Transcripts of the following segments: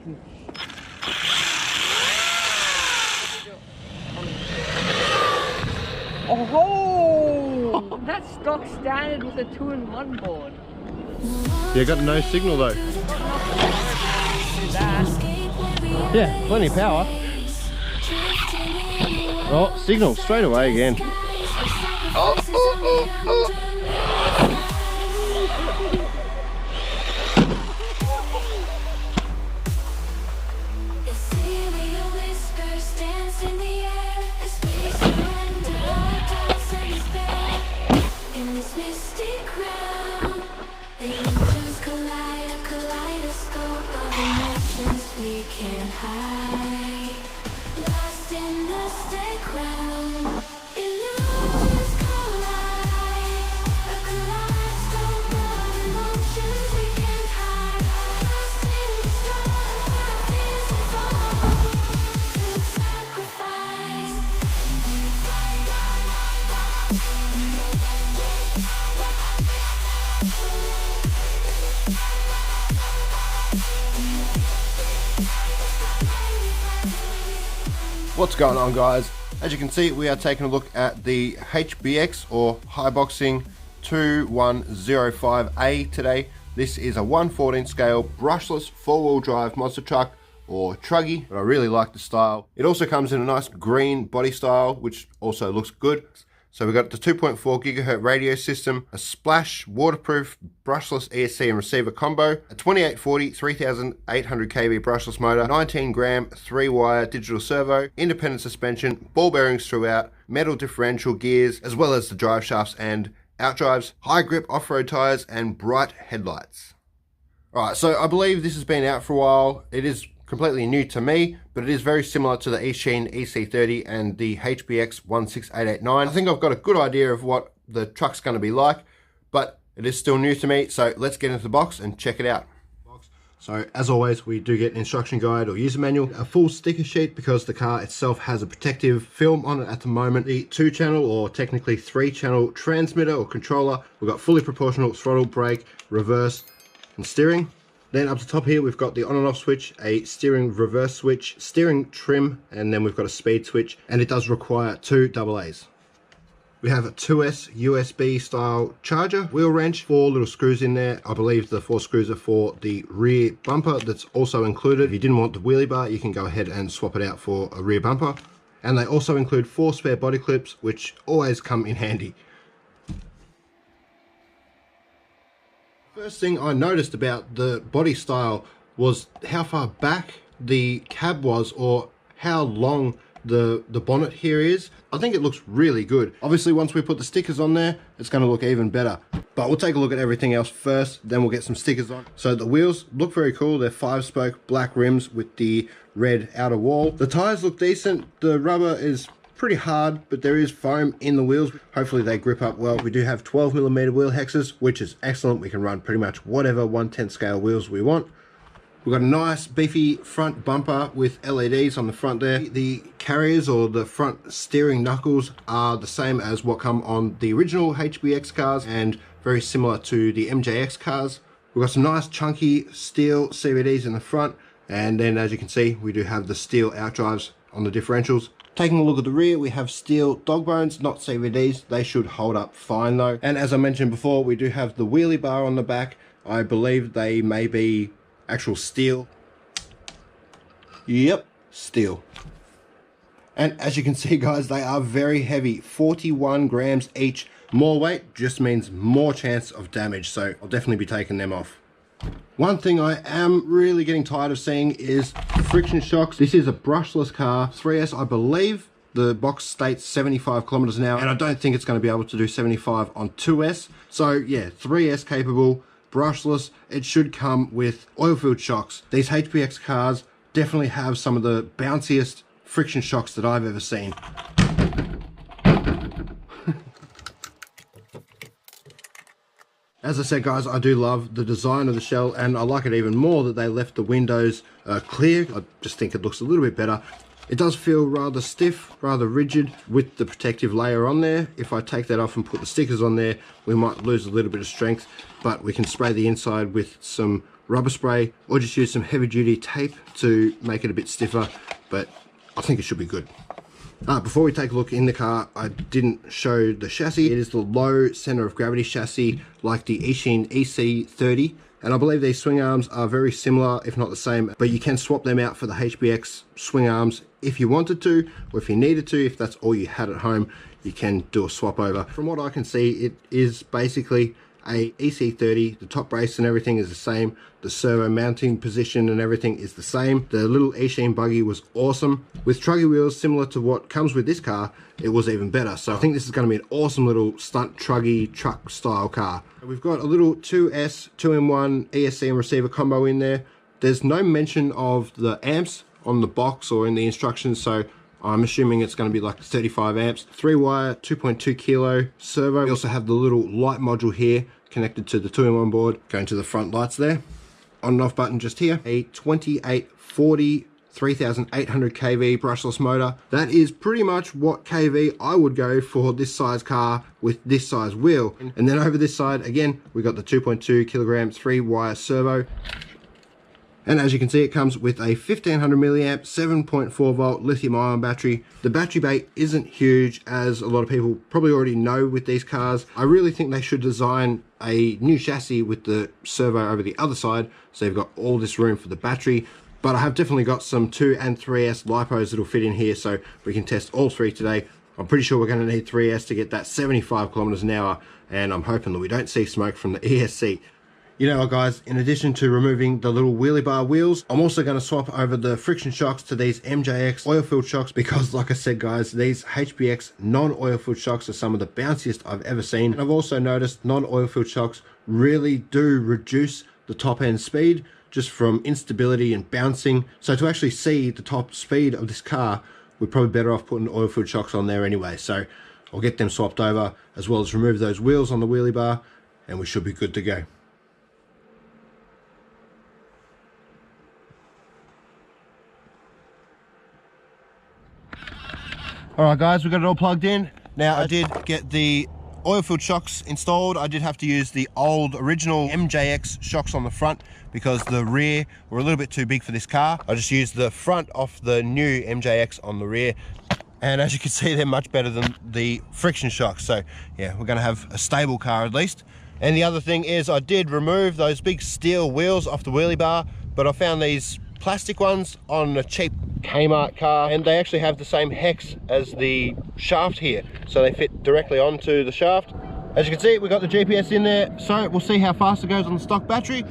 can... Oh, that's stock standard with a 2-in-1 board. Yeah, got no signal though. Yeah, plenty of power. Oh, signal straight away again. What's going on, guys? As you can see, we are taking a look at the HBX or High Boxing 2105A today. This is a 1/14 scale brushless 4-wheel drive monster truck or truggy, but I really like the style. It also comes in a nice green body style, which also looks good. So we've got the 2.4 gigahertz radio system, a splash, waterproof, brushless ESC and receiver combo, a 2840 3800 kV brushless motor, 19 gram 3-wire digital servo, independent suspension, ball bearings throughout, metal differential gears, as well as the drive shafts and outdrives, high grip off-road tires, and bright headlights. Alright, so I believe this has been out for a while. It is completely new to me, but it is very similar to the Eachine EC30 and the HBX 16889. I think I've got a good idea of what the truck's going to be like, but it is still new to me, so let's get into the box and check it out. So as always, we do get an instruction guide or user manual, a full sticker sheet because the car itself has a protective film on it at the moment, the 2-channel or technically 3-channel transmitter or controller. We've got fully proportional throttle, brake, reverse and steering. Then up the top here, we've got the on and off switch, a steering reverse switch, steering trim, and then we've got a speed switch, and it does require 2 AA's. We have a 2S USB style charger, wheel wrench, 4 little screws in there. I believe the 4 screws are for the rear bumper that's also included. If you didn't want the wheelie bar, you can go ahead and swap it out for a rear bumper. And they also include 4 spare body clips, which always come in handy. First thing I noticed about the body style was how far back the cab was, or how long the bonnet here is. I think it looks really good. Obviously, once we put the stickers on there, it's going to look even better. But we'll take a look at everything else first, then we'll get some stickers on. So the wheels look very cool. They're 5-spoke black rims with the red outer wall. The tires look decent. The rubber is pretty hard, but there is foam in the wheels. Hopefully they grip up well. We do have 12mm wheel hexes, which is excellent. We can run pretty much whatever 1/10 scale wheels we want. We've got a nice beefy front bumper with LEDs on the front there. The carriers or the front steering knuckles are the same as what come on the original HBX cars and very similar to the MJX cars. We've got some nice chunky steel CVDs in the front, and then as you can see, we do have the steel outdrives on the differentials. Taking a look at the rear, we have steel dog bones, not CVDs. They should hold up fine though. And as I mentioned before, we do have the wheelie bar on the back. I believe they may be actual steel. Yep, steel. And as you can see, guys, they are very heavy, 41 grams each. More weight just means more chance of damage, so I'll definitely be taking them off. One thing I am really getting tired of seeing is friction shocks. This is a brushless car, 3S, I believe. The box states 75 kilometers an hour, and I don't think it's going to be able to do 75 on 2S. So yeah, 3S capable, brushless. It should come with oil-filled shocks. These HBX cars definitely have some of the bounciest friction shocks that I've ever seen. As I said, guys, I do love the design of the shell, and I like it even more that they left the windows clear. I just think it looks a little bit better. It does feel rather stiff, rather rigid with the protective layer on there. If I take that off and put the stickers on there, we might lose a little bit of strength, but we can spray the inside with some rubber spray or just use some heavy duty tape to make it a bit stiffer, but I think it should be good. Before we take a look in the car, I didn't show the chassis. It is the low center of gravity chassis like the Eachine EC30. And I believe these swing arms are very similar, if not the same, but you can swap them out for the HBX swing arms if you wanted to, or if you needed to. If that's all you had at home, you can do a swap over. From what I can see, it is basically a EC30. The top brace and everything is the same. The servo mounting position and everything is the same. The little Eachine buggy was awesome. With truggy wheels similar to what comes with this car, it was even better. So I think this is going to be an awesome little stunt truggy truck style car. We've got a little 2S 2-in-1 ESC and receiver combo in there. There's no mention of the amps on the box or in the instructions, so I'm assuming it's going to be like 35 amps. 3-wire, 2.2 kilo servo. We also have the little light module here connected to the 2-in-1 board, going to the front lights there. On and off button just here. A 2840 3800 kV brushless motor. That is pretty much what kV I would go for this size car with this size wheel. And then over this side, again, we got the 2.2 kilogram 3-wire servo. And as you can see, it comes with a 1500 milliamp 7.4 volt lithium ion battery. The battery bay isn't huge, as a lot of people probably already know with these cars. I really think they should design a new chassis with the servo over the other side, so you've got all this room for the battery. But I have definitely got some 2 and 3S lipos that'll fit in here, so we can test all three today. I'm pretty sure we're going to need 3S to get that 75 kilometers an hour, and I'm hoping that we don't see smoke from the ESC. You know what, guys, in addition to removing the little wheelie bar wheels, I'm also going to swap over the friction shocks to these MJX oil-filled shocks, because like I said, guys, these HBX non-oil-filled shocks are some of the bounciest I've ever seen. And I've also noticed non-oil-filled shocks really do reduce the top end speed just from instability and bouncing. So to actually see the top speed of this car, we're probably better off putting oil-filled shocks on there anyway. So I'll get them swapped over, as well as remove those wheels on the wheelie bar, and we should be good to go. Alright guys, we got it all plugged in. Now I did get the oil-filled shocks installed. I did have to use the old original MJX shocks on the front because the rear were a little bit too big for this car. I just used the front off the new MJX on the rear. And as you can see, they're much better than the friction shocks. So yeah, we're gonna have a stable car at least. And the other thing is I did remove those big steel wheels off the wheelie bar, but I found these plastic ones on a cheap Kmart car, and they actually have the same hex as the shaft here, so they fit directly onto the shaft. As you can see, we got the GPS in there, so we'll see how fast it goes on the stock battery.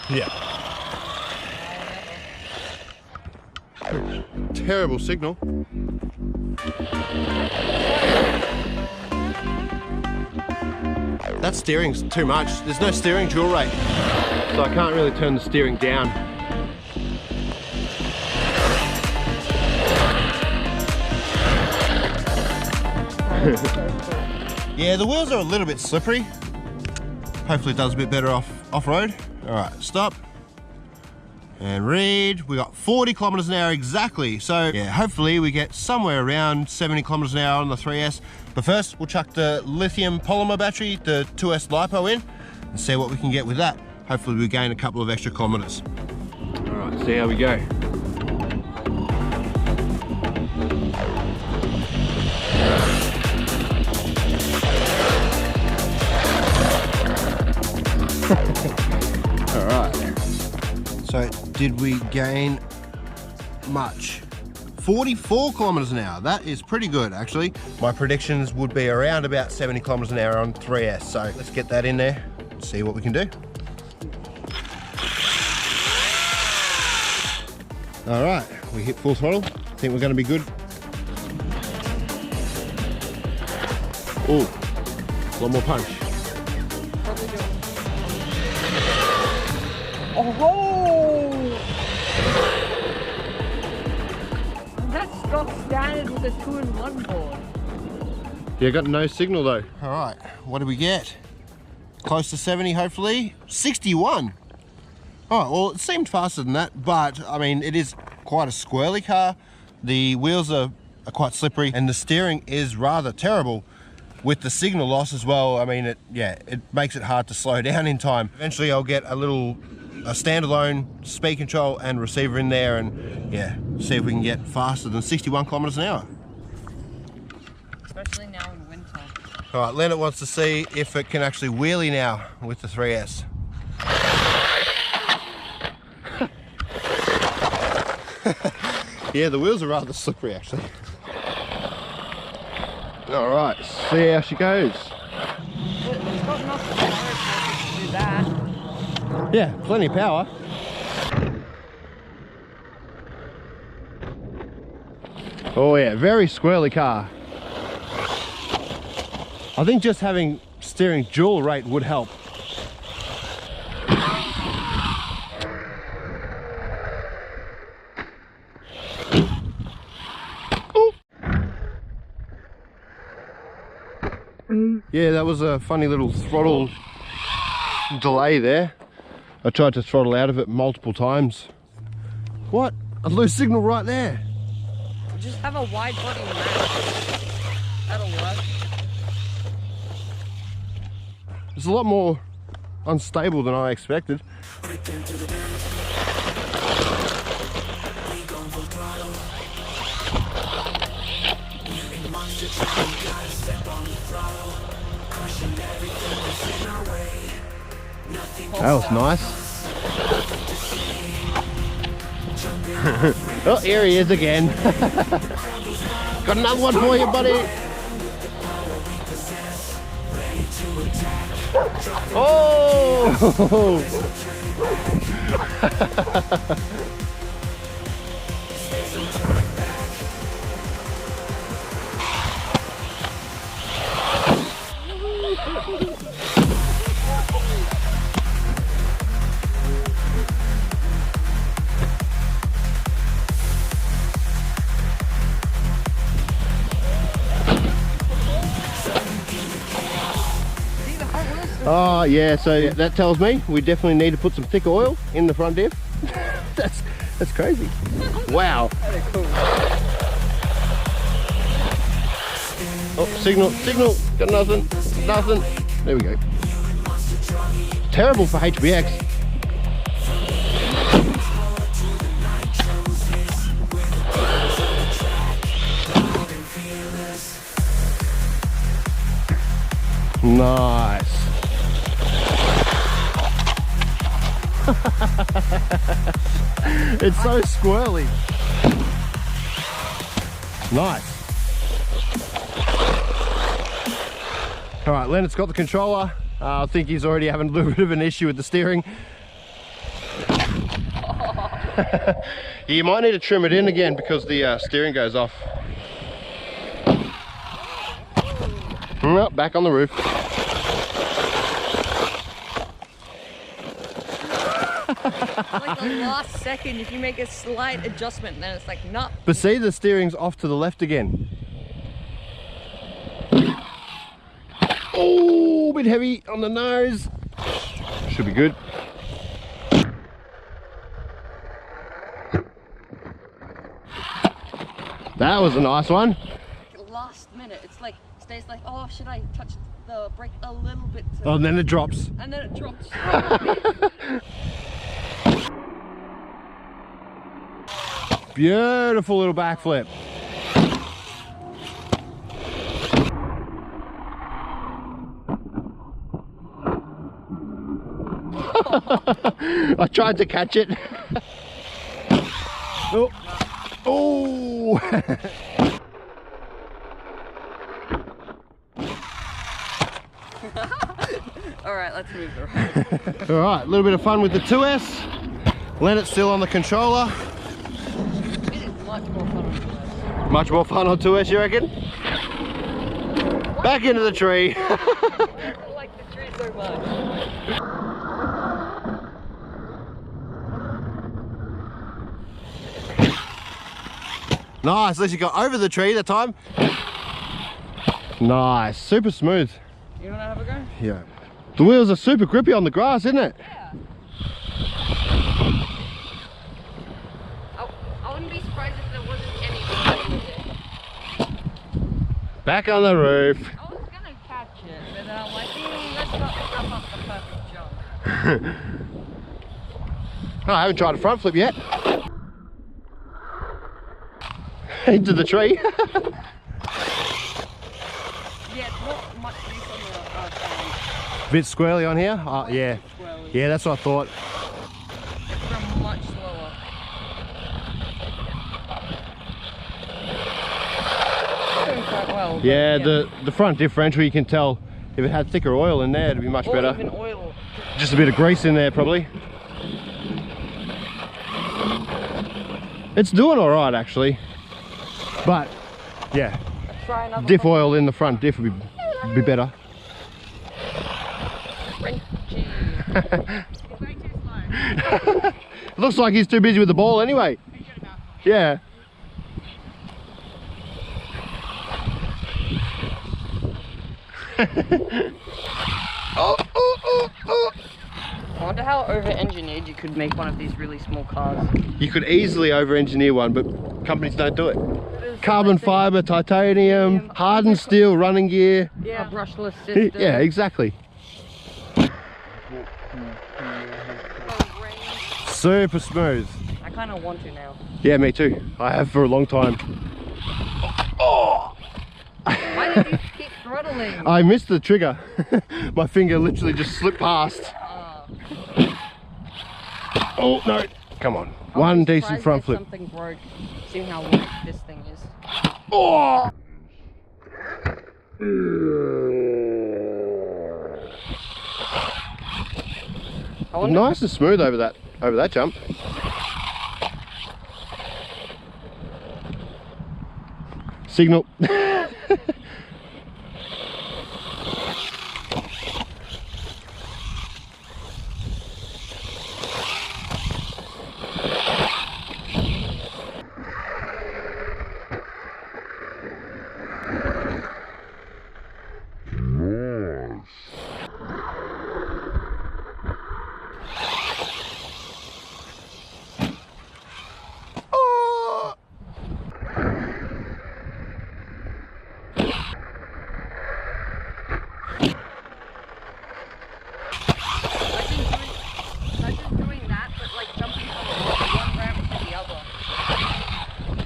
Yeah. Terrible signal. That steering's too much. There's no steering dual rate, so I can't really turn the steering down. Yeah, the wheels are a little bit slippery. Hopefully it does a bit better off-road. All right, stop. And read, we got 40 kilometers an hour exactly. So yeah, hopefully we get somewhere around 70 kilometers an hour on the 3S. But first, we'll chuck the lithium polymer battery, the 2S LiPo in, and see what we can get with that. Hopefully we gain a couple of extra kilometers. All right, see how we go. All right. So did we gain much? 44 kilometers an hour. That is pretty good, actually. My predictions would be around about 70 kilometers an hour on 3S. So let's get that in there and see what we can do. All right, we hit full throttle. I think we're going to be good. Ooh, a lot more punch. Oh! That's stock standard with a 2-in-1 board. Yeah, got no signal though. All right, what do we get? Close to 70, hopefully. 61. All right, well, it seemed faster than that, but I mean, it is quite a squirrely car. The wheels are quite slippery, and the steering is rather terrible. with the signal loss as well, I mean, it makes it hard to slow down in time. Eventually I'll get a standalone speed control and receiver in there, and yeah, see if we can get faster than 61 kilometers an hour. Especially now in winter. All right, Leonard wants to see if it can actually wheelie now with the 3S. Yeah, the wheels are rather slippery actually. All right, see how she goes. It's got enough power to do that. Yeah, plenty of power. Oh yeah, very squirrely car. I think just having steering dual rate would help. Yeah, that was a funny little throttle delay there. I tried to throttle out of it multiple times. What? I lose signal right there. Just have a wide body map. That'll work. It's a lot more unstable than I expected. That was nice. Oh, here he is again. Got another one for you, buddy. Oh! Oh yeah, so that tells me we definitely need to put some thick oil in the front diff. that's crazy. Wow. Oh, signal, got nothing. There we go. Terrible for HBX. Nice. It's so squirrely. Nice. All right, Leonard's got the controller. I think he's already having a little bit of an issue with the steering. You might need to trim it in again because the steering goes off. Oh, back on the roof. Like the last second, if you make a slight adjustment, then it's like, nah. But see, the steering's off to the left again. Oh, a bit heavy on the nose. Should be good. That was a nice one. Last minute, it's like, stays like, oh, should I touch the brake a little bit? Oh, and then it drops. And then it drops. Beautiful little backflip. I tried to catch it. Oh. Oh. Alright, let's move the ride. Alright, a little bit of fun with the 2S. Leonard's still on the controller. It is much more fun on 2S. Much more fun on 2S, you reckon? What? Back into the tree. I don't like the tree so much. Nice, at least you got over the tree that time. Nice, super smooth. You wanna have a go? Yeah. The wheels are super grippy on the grass, isn't it? Yeah. I wouldn't be surprised if there wasn't any with it. Back on the roof. I was gonna Oh, I haven't tried a front flip yet. Into the tree. Yeah, it's not much use on the side. Bit squirrely on here? Oh, yeah. Squirrely. Yeah, that's what I thought. It's run much slower. Doing quite well. Yeah, the front differential, you can tell if it had thicker oil in there, it'd be much or better. even oil. Just a bit of grease in there, probably. It's doing all right, actually. But, yeah, Try another diff one. oil in the front diff would be better. Looks like he's too busy with the ball anyway. Yeah. I wonder how over-engineered you could make one of these really small cars. You could easily over-engineer one, but companies don't do it. Carbon fibre, titanium, hardened steel, running gear. Yeah, a brushless system. Yeah, exactly. Super smooth. I kind of want to now. Yeah, me too. I have for a long time. Oh! Why did you keep throttling? I missed the trigger. My finger literally just slipped past. Oh no! Come on. One decent front flip. Something broke. See how light this thing is. Oh! Nice and smooth over that jump. Signal.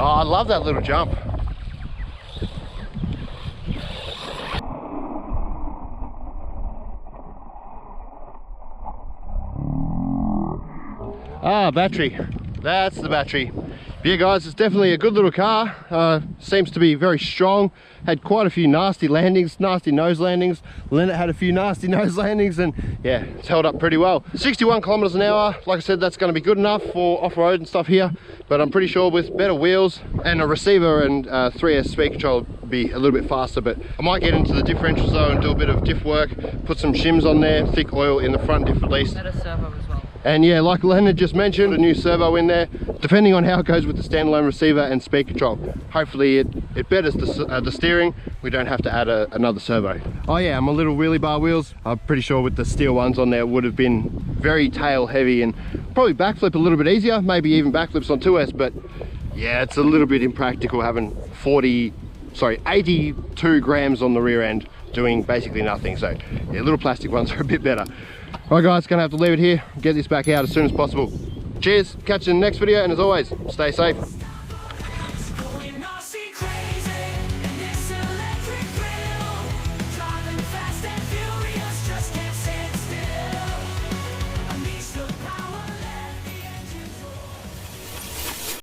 Oh, I love that little jump. Ah, battery. That's the battery. Yeah guys, it's definitely a good little car. Seems to be very strong. Had quite a few nasty landings, nasty nose landings. Leonard had a few nasty nose landings, and yeah, it's held up pretty well. 61 kilometers an hour. Like I said, that's going to be good enough for off-road and stuff here, but I'm pretty sure with better wheels and a receiver and 3S speed control be a little bit faster. But I might get into the differentials though and do a bit of diff work, put some shims on there, thick oil in the front diff at least. Better servo as well. And yeah, like Leonard just mentioned, a new servo in there, depending on how it goes with the standalone receiver and speed control. Hopefully it betters the steering. We don't have to add another servo. Oh yeah, my little wheelie bar wheels, I'm pretty sure with the steel ones on there would have been very tail heavy and probably backflip a little bit easier, maybe even backflips on 2S, but yeah, it's a little bit impractical having 82 grams on the rear end doing basically nothing. So yeah, little plastic ones are a bit better. Alright guys, gonna have to leave it here, get this back out as soon as possible. Cheers, catch you in the next video, and as always, stay safe.